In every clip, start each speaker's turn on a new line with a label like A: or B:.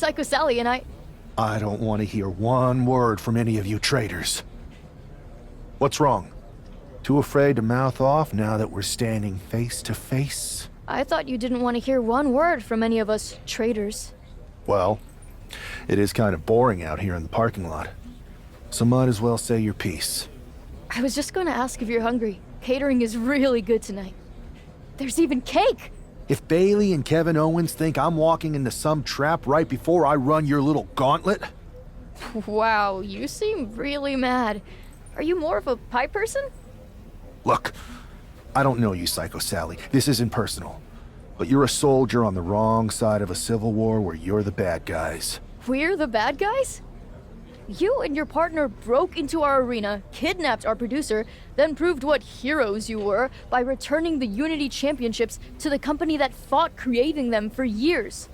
A: Psycho Sally and I
B: don't want to hear one word from any of you traitors. What's wrong? Too afraid to mouth off now that we're standing face to face?
A: I thought you didn't want to hear one word from any of us traitors.
B: Well, it is kind of boring out here in the parking lot. So might as well say your piece.
A: I was just going to ask if you're hungry. Catering is really good tonight. There's even cake!
B: If Bailey and Kevin Owens think I'm walking into some trap right before I run your little gauntlet...
A: Wow, you seem really mad. Are you more of a pie person?
B: Look, I don't know you, Psycho Sally. This isn't personal. But you're a soldier on the wrong side of a civil war where you're the bad guys.
A: We're the bad guys? You and your partner broke into our arena, kidnapped our producer, then proved what heroes you were by returning the Unity Championships to the company that fought creating them for years.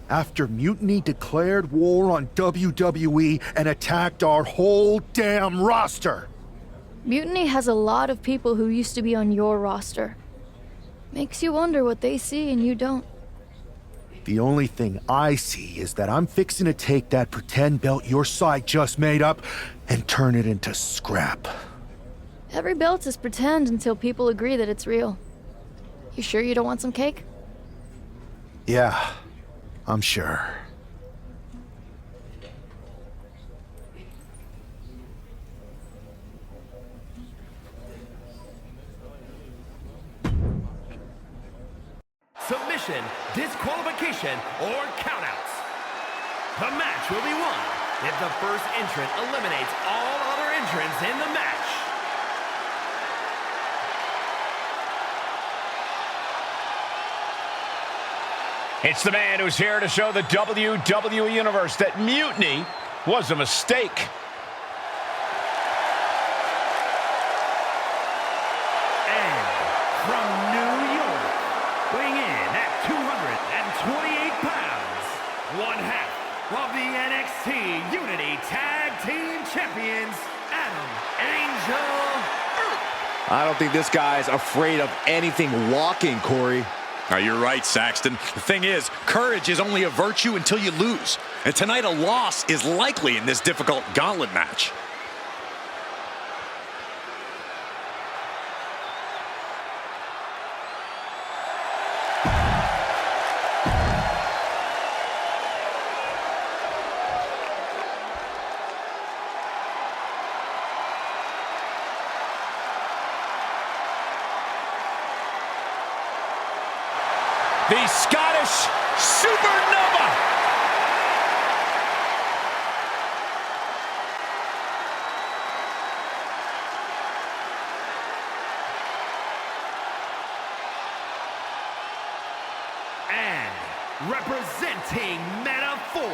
B: After Mutiny declared war on WWE and attacked our whole damn roster!
A: Mutiny has a lot of people who used to be on your roster. Makes you wonder what they see and you don't.
B: The only thing I see is that I'm fixing to take that pretend belt your side just made up and turn it into scrap.
A: Every belt is pretend until people agree that it's real. You sure you don't want some cake?
B: Yeah, I'm sure.
C: Submission, disqualification, or countouts. The match will be won if the first entrant eliminates all other entrants in the match.
D: It's the man who's here to show the WWE Universe that Mutiny was a mistake.
C: One half of the NXT Unity Tag Team Champions, Adam Angel Earth.
E: I don't think this guy's afraid of anything walking, Corey.
F: Oh, you're right, Saxton. The thing is, courage is only a virtue until you lose. And tonight a loss is likely in this difficult gauntlet match.
D: The Scottish Supernova.
C: And representing Meta-4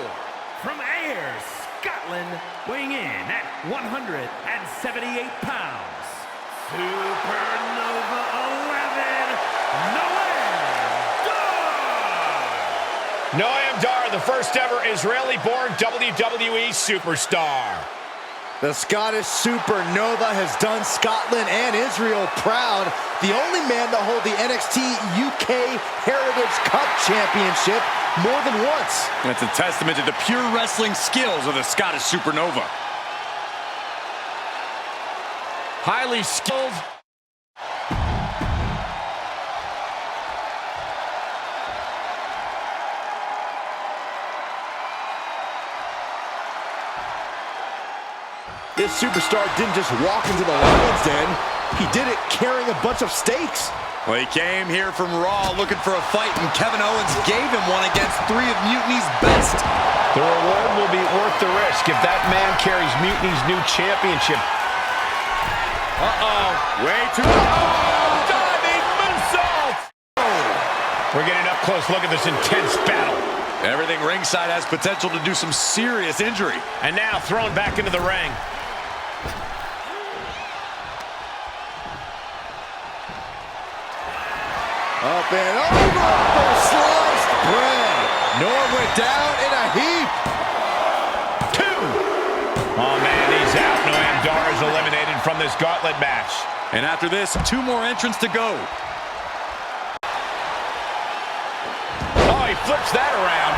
C: from Ayr, Scotland, weighing in at 178 pounds, Supernova 11,
D: Noam Dar, the first ever Israeli-born WWE superstar.
E: The Scottish Supernova has done Scotland and Israel proud. The only man to hold the NXT UK Heritage Cup Championship more than once.
F: That's a testament to the pure wrestling skills of the Scottish Supernova.
D: Highly skilled.
E: This superstar didn't just walk into the lion's den. He did it carrying a bunch of stakes.
F: Well, he came here from Raw looking for a fight, and Kevin Owens gave him one against three of Mutiny's best.
D: The reward will be worth the risk if that man carries Mutiny's new championship.
F: Uh-oh. Way too low.
D: Diving moonsault! We're getting up close. Look at this intense battle.
F: Everything ringside has potential to do some serious injury.
D: And now thrown back into the ring.
E: Up and over for sliced bread. Norm went down in a heap.
D: Two. Oh, man, he's out. Noam Dar is eliminated from this gauntlet match.
F: And after this, 2 more entrants to go.
D: Oh, he flips that around.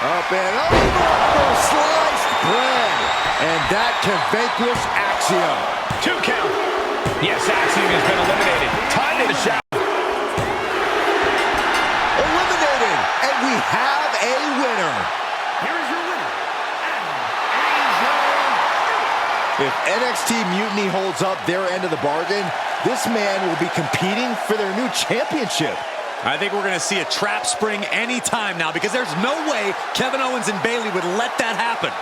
E: Up and over for sliced bread. And that can vanquish Axiom.
D: 2 count. Yes, Axiom has been eliminated. Time to the shout.
E: Eliminated. And we have a winner.
C: Here is your winner,
E: If NXT Mutiny holds up their end of the bargain, this man will be competing for their new championship.
F: I think we're going to see a trap spring anytime now because there's no way Kevin Owens and Bayley would let that happen.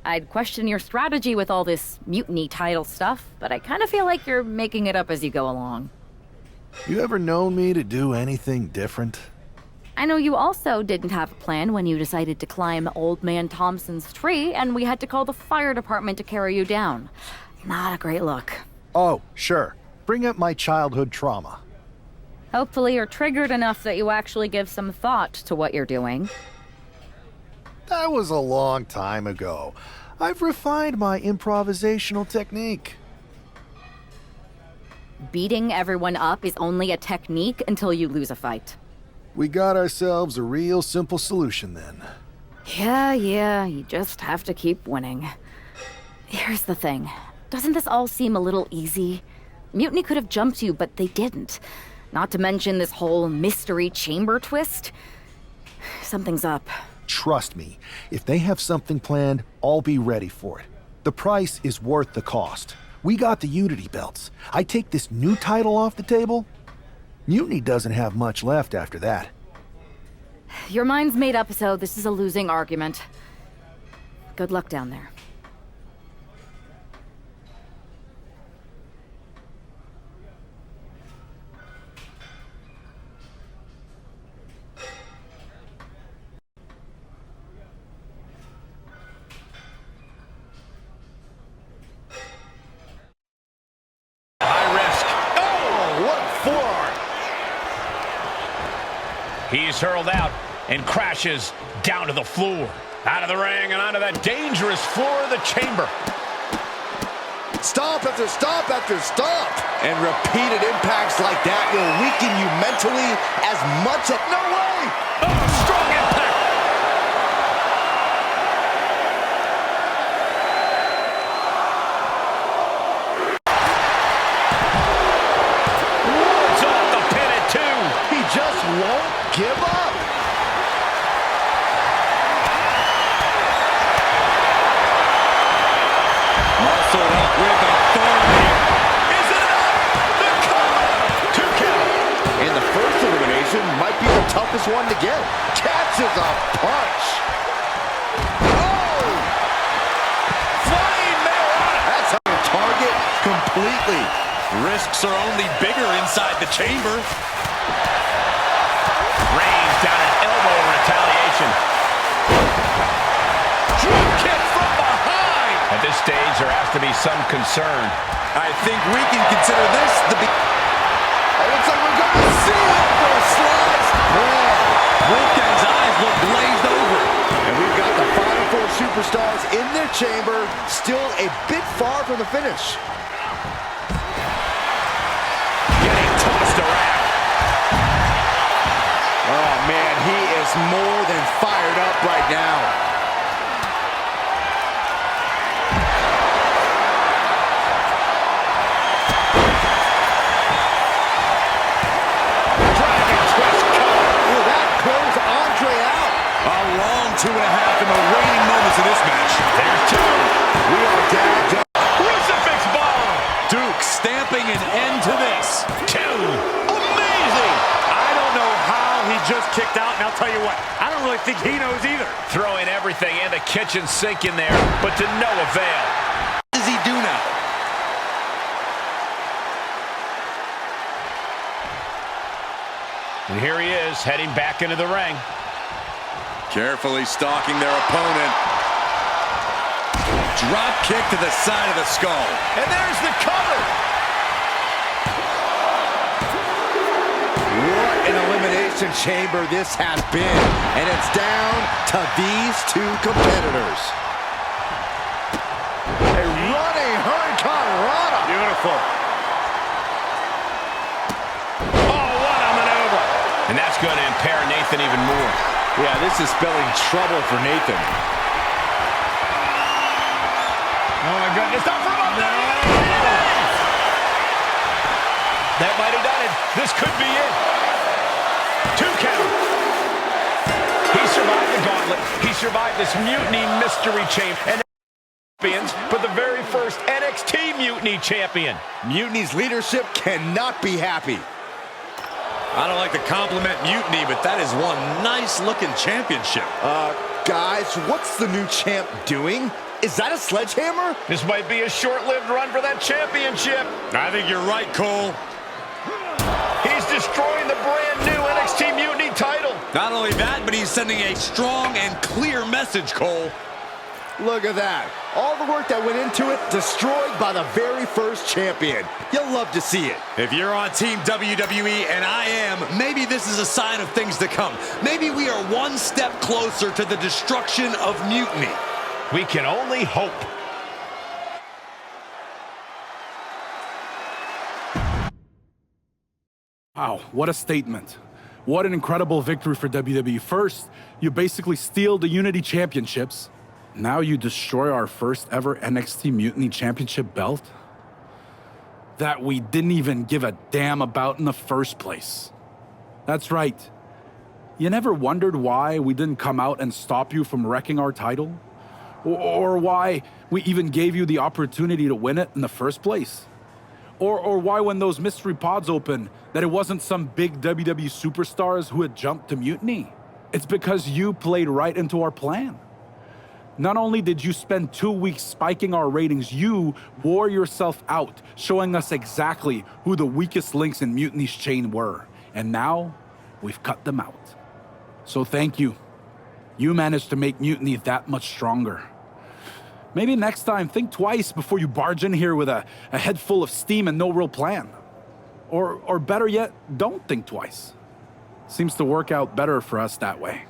G: I'd question your strategy with all this Mutiny title stuff, but I kind of feel like you're making it up as you go along.
B: You ever known me to do anything different?
G: I know you also didn't have a plan when you decided to climb Old Man Thompson's tree, and we had to call the fire department to carry you down. Not a great look.
B: Oh, sure. Bring up my childhood trauma.
G: Hopefully you're triggered enough that you actually give some thought to what you're doing.
B: That was a long time ago. I've refined my improvisational technique.
G: Beating everyone up is only a technique until you lose a fight.
B: We got ourselves a real simple solution then.
G: Yeah, you just have to keep winning. Here's the thing. Doesn't this all seem a little easy? Mutiny could have jumped you, but they didn't. Not to mention this whole mystery chamber twist. Something's up.
B: Trust me, if they have something planned, I'll be ready for it. The price is worth the cost. We got the Unity belts. I take this new title off the table, Mutiny doesn't have much left after that.
G: Your mind's made up, so this is a losing argument. Good luck down there.
D: He's hurled out and crashes down to the floor. Out of the ring and onto that dangerous floor of the chamber.
E: Stomp after stomp after stomp. And repeated impacts like that will weaken you mentally as much as... No way!
D: Oh, strong impact! Wards off the pin at 2.
E: He just won't give up.
F: Muscled up with authority.
D: Is it enough? The cover! 2 count.
E: And the first elimination might be the toughest one to get. Catches a punch. Oh!
D: Flying Marijuana.
E: That's on target completely.
F: Risks are only bigger inside the chamber.
D: Rains down an elbow in retaliation. Drop kick from behind. At this stage, there has to be some concern.
F: I think we can consider this the
E: It looks like we're going to see it for a slice.
F: Wolfgang's eyes look glazed over.
E: And we've got the final 4 superstars in their chamber, still a bit far from the finish.
D: Getting tossed around.
E: Oh, man, he is more than fired up right now.
D: Dragon twist cover.
E: Ooh, that closed Andre out.
F: A long 2.5 in the waning moments of this match.
D: There's 2.
E: We are gagged up.
D: Crucifix bomb.
F: Duke stamping an end to this.
D: 2. Amazing.
F: I don't know how he just kicked out, and I'll tell you what, I don't really think he knows either.
D: Throwing everything and the kitchen sink in there, but to no avail.
F: What does he do now?
D: And here he is, heading back into the ring.
F: Carefully stalking their opponent. Drop kick to the side of the skull.
D: And there's the cover.
E: What an elimination chamber this has been. And it's down to these two competitors. A running Hurricane Rana.
D: Beautiful. Oh, what a maneuver. And that's going to impair Nathan even more.
E: Yeah, this is spelling trouble for Nathan.
D: Oh, my goodness. Not from up there. That might have done it. This could be it. 2 count. He survived the gauntlet. He survived this Mutiny mystery chamber. And champions for the very first NXT Mutiny champion.
E: Mutiny's leadership cannot be happy.
F: I don't like to compliment Mutiny, but that is one nice-looking championship.
E: Guys, what's the new champ doing? Is that a sledgehammer?
D: This might be a short-lived run for that championship.
F: I think you're right, Cole.
D: He's destroying the brand-new NXT Mutiny title.
F: Not only that, but he's sending a strong and clear message, Cole.
E: Look at that. All the work that went into it, destroyed by the very first champion. You'll love to see it.
F: If you're on Team WWE, and I am, maybe this is a sign of things to come. Maybe we are one step closer to the destruction of Mutiny.
D: We can only hope.
H: Wow, what a statement. What an incredible victory for WWE. First, you basically steal the Unity Championships. Now you destroy our first ever NXT Mutiny Championship belt that we didn't even give a damn about in the first place. That's right. You never wondered why we didn't come out and stop you from wrecking our title? Or why we even gave you the opportunity to win it in the first place? Or why when those mystery pods opened that it wasn't some big WWE superstars who had jumped to Mutiny? It's because you played right into our plan. Not only did you spend 2 weeks spiking our ratings, you wore yourself out, showing us exactly who the weakest links in Mutiny's chain were. And now, we've cut them out. So thank you. You managed to make Mutiny that much stronger. Maybe next time, think twice before you barge in here with a head full of steam and no real plan. Or better yet, don't think twice. Seems to work out better for us that way.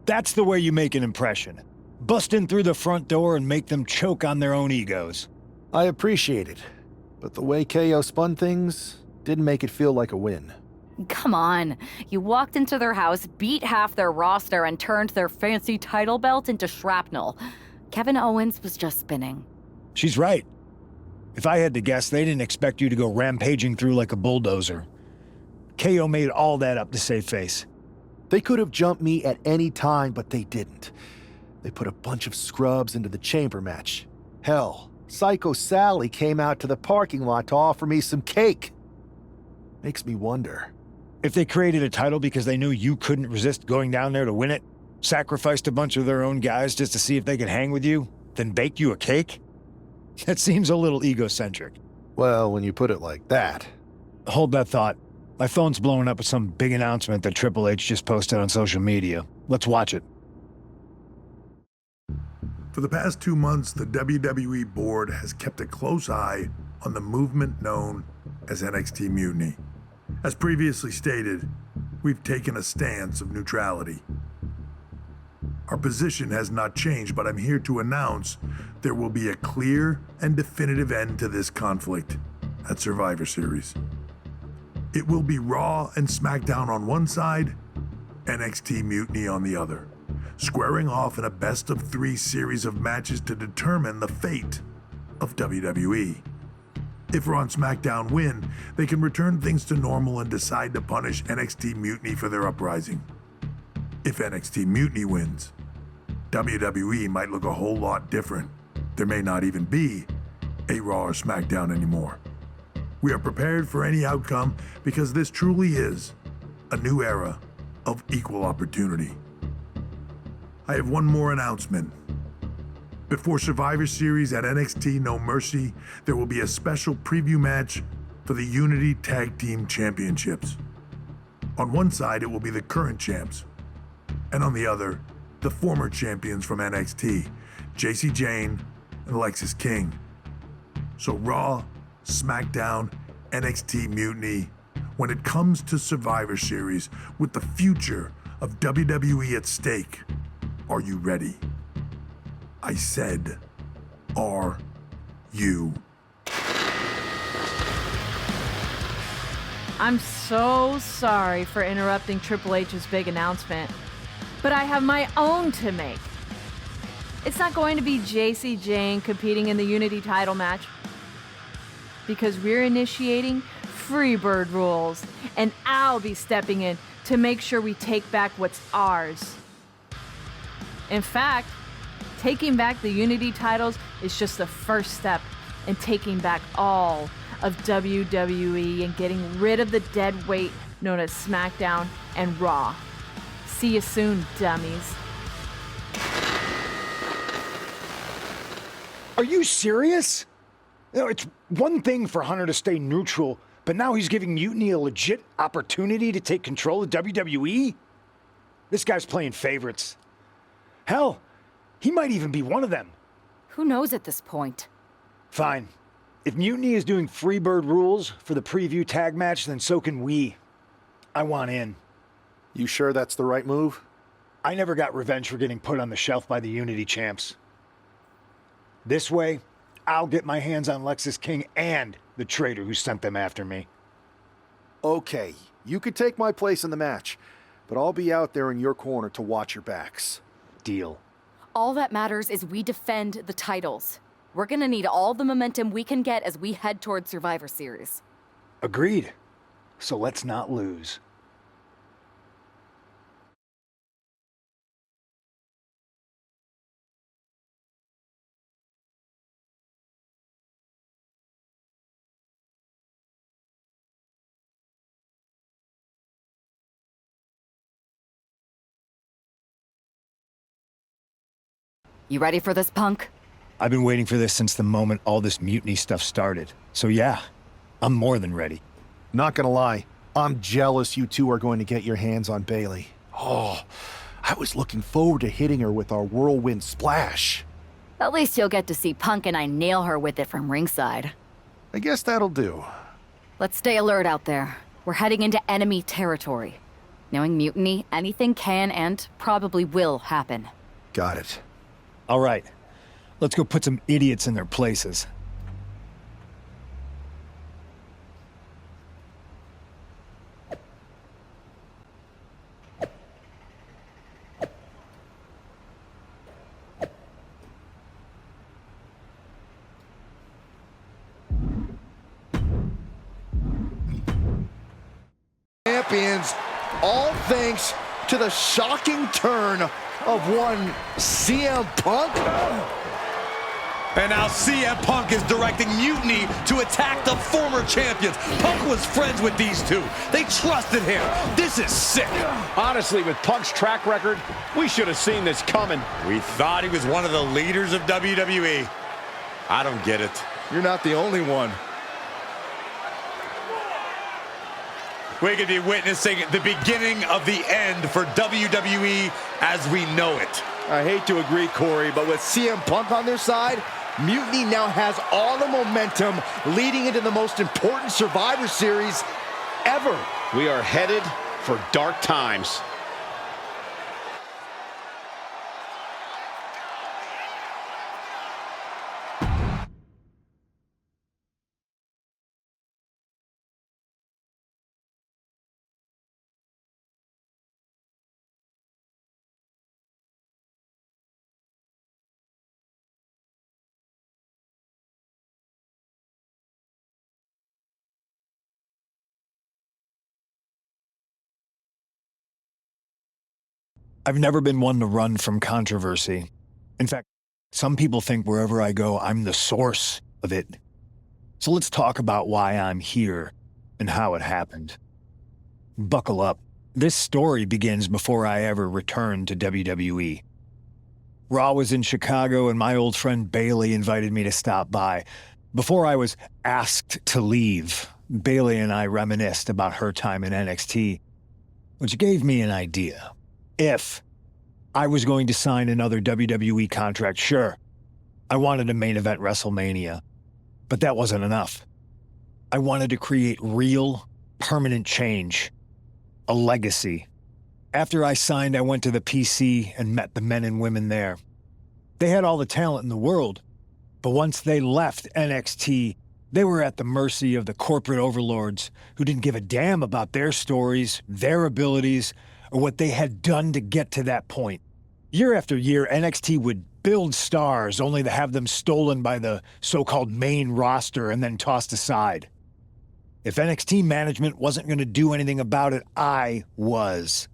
I: That's the way you make an impression. Bust in through the front door and make them choke on their own egos.
B: I appreciate it, but the way KO spun things didn't make it feel like a win.
G: Come on. You walked into their house, beat half their roster, and turned their fancy title belt into shrapnel. Kevin Owens was just spinning.
I: She's right. If I had to guess, they didn't expect you to go rampaging through like a bulldozer. KO made all that up to save face.
B: They could have jumped me at any time, but they didn't. They put a bunch of scrubs into the chamber match. Hell, Psycho Sally came out to the parking lot to offer me some cake. Makes me wonder.
I: If they created a title because they knew you couldn't resist going down there to win it, sacrificed a bunch of their own guys just to see if they could hang with you, then baked you a cake? That seems a little egocentric.
B: Well, when you put it like that.
I: Hold that thought. My phone's blowing up with some big announcement that Triple H just posted on social media. Let's watch it.
J: For the past 2 months, the WWE board has kept a close eye on the movement known as NXT Mutiny. As previously stated, we've taken a stance of neutrality. Our position has not changed, but I'm here to announce there will be a clear and definitive end to this conflict at Survivor Series. It will be Raw and SmackDown on one side, NXT Mutiny on the other, squaring off in a best-of-3 series of matches to determine the fate of WWE. If Raw and SmackDown win, they can return things to normal and decide to punish NXT Mutiny for their uprising. If NXT Mutiny wins, WWE might look a whole lot different. There may not even be a Raw or SmackDown anymore. We are prepared for any outcome because this truly is a new era of equal opportunity. I have one more announcement. Before Survivor Series at NXT No Mercy, there will be a special preview match for the Unity Tag Team Championships. On one side, it will be the current champs, and on the other, the former champions from NXT, Jacy Jayne and Lexis King. So Raw, SmackDown, NXT Mutiny, when it comes to Survivor Series with the future of WWE at stake, are you ready? I said, are you?
K: I'm so sorry for interrupting Triple H's big announcement, but I have my own to make. It's not going to be Jacy Jayne competing in the Unity title match, because we're initiating Freebird rules, and I'll be stepping in to make sure we take back what's ours. In fact, taking back the Unity titles is just the first step in taking back all of WWE and getting rid of the dead weight known as SmackDown and Raw. See you soon, dummies.
I: Are you serious? You know, it's one thing for Hunter to stay neutral, but now he's giving Mutiny a legit opportunity to take control of WWE? This guy's playing favorites. Hell, he might even be one of them.
G: Who knows at this point?
I: Fine. If Mutiny is doing Freebird rules for the preview tag match, then so can we. I want in.
B: You sure that's the right move?
I: I never got revenge for getting put on the shelf by the Unity champs. This way, I'll get my hands on Lexis King and the traitor who sent them after me.
B: Okay, you could take my place in the match, but I'll be out there in your corner to watch your backs.
I: Deal.
G: All that matters is we defend the titles. We're gonna need all the momentum we can get as we head toward Survivor Series.
I: Agreed. So let's not lose.
G: You ready for this, Punk?
I: I've been waiting for this since the moment all this mutiny stuff started. So yeah, I'm more than ready.
B: Not gonna lie, I'm jealous you two are going to get your hands on Bayley. Oh, I was looking forward to hitting her with our whirlwind splash.
G: At least you'll get to see Punk and I nail her with it from ringside.
B: I guess that'll do.
G: Let's stay alert out there. We're heading into enemy territory. Knowing Mutiny, anything can and probably will happen.
B: Got it.
I: All right, let's go put some idiots in their places.
E: Champions, all thanks to the shocking turn of one CM Punk.
F: And now CM Punk is directing Mutiny to attack the former champions. Punk was friends with these two. They trusted him. This is sick.
D: Honestly, with Punk's track record, we should have seen this coming.
F: We thought he was one of the leaders of WWE. I don't get it.
E: You're not the only one.
F: We could be witnessing the beginning of the end for WWE as we know it.
E: I hate to agree, Corey, but with CM Punk on their side, Mutiny now has all the momentum leading into the most important Survivor Series ever.
D: We are headed for dark times.
I: I've never been one to run from controversy. In fact, some people think wherever I go, I'm the source of it. So let's talk about why I'm here and how it happened. Buckle up. This story begins before I ever returned to WWE. Raw was in Chicago and my old friend Bayley invited me to stop by. Before I was asked to leave, Bayley and I reminisced about her time in NXT, which gave me an idea. If I was going to sign another WWE contract, sure, I wanted a main event WrestleMania, but that wasn't enough. I wanted to create real, permanent change, a legacy. After I signed, I went to the PC and met the men and women there. They had all the talent in the world, but once they left NXT, they were at the mercy of the corporate overlords who didn't give a damn about their stories, their abilities, or what they had done to get to that point. Year after year, NXT would build stars only to have them stolen by the so-called main roster and then tossed aside. If NXT management wasn't going to do anything about it, I was.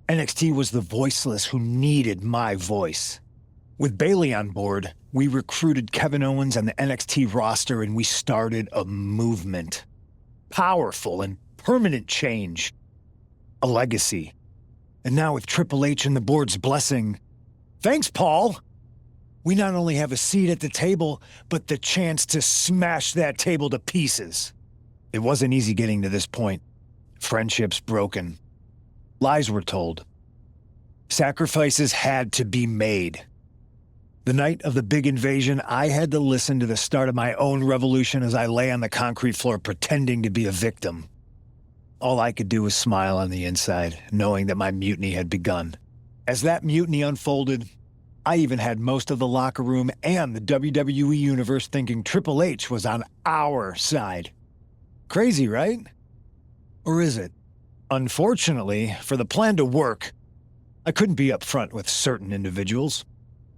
I: NXT was the voiceless who needed my voice. With Bayley on board, we recruited Kevin Owens and the NXT roster and we started a movement. Powerful and permanent change. A legacy. And now with Triple H and the board's blessing, thanks, Paul! We not only have a seat at the table, but the chance to smash that table to pieces. It wasn't easy getting to this point. Friendships broken. Lies were told. Sacrifices had to be made. The night of the big invasion, I had to listen to the start of my own revolution as I lay on the concrete floor pretending to be a victim. All I could do was smile on the inside, knowing that my mutiny had begun. As that mutiny unfolded, I even had most of the locker room and the WWE Universe thinking Triple H was on our side. Crazy, right? Or is it? Unfortunately, for the plan to work, I couldn't be upfront with certain individuals.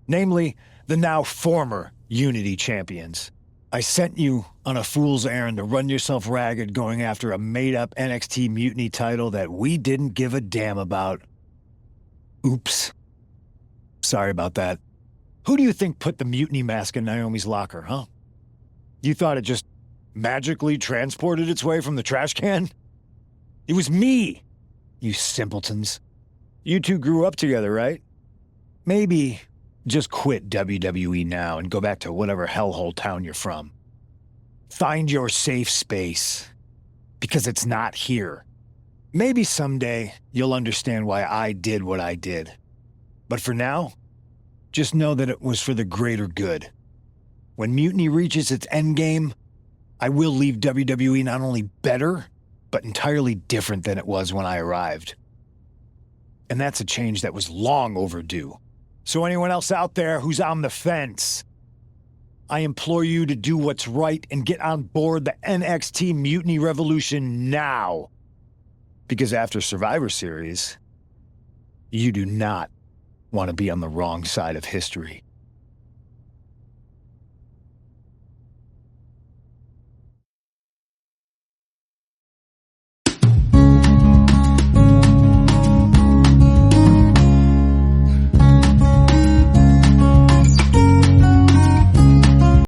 I: Namely, the now former Unity champions. I sent you on a fool's errand to run yourself ragged going after a made-up NXT Mutiny title that we didn't give a damn about. Oops. Sorry about that. Who do you think put the Mutiny mask in Naomi's locker, huh? You thought it just magically transported its way from the trash can? It was me, you simpletons. You two grew up together, right? Maybe just quit WWE now and go back to whatever hellhole town you're from. Find your safe space, because it's not here. Maybe someday you'll understand why I did what I did. But for now, just know that it was for the greater good. When Mutiny reaches its endgame, I will leave WWE not only better, but entirely different than it was when I arrived. And that's a change that was long overdue. So anyone else out there who's on the fence, I implore you to do what's right and get on board the NXT Mutiny Revolution now. Because after Survivor Series, you do not want to be on the wrong side of history.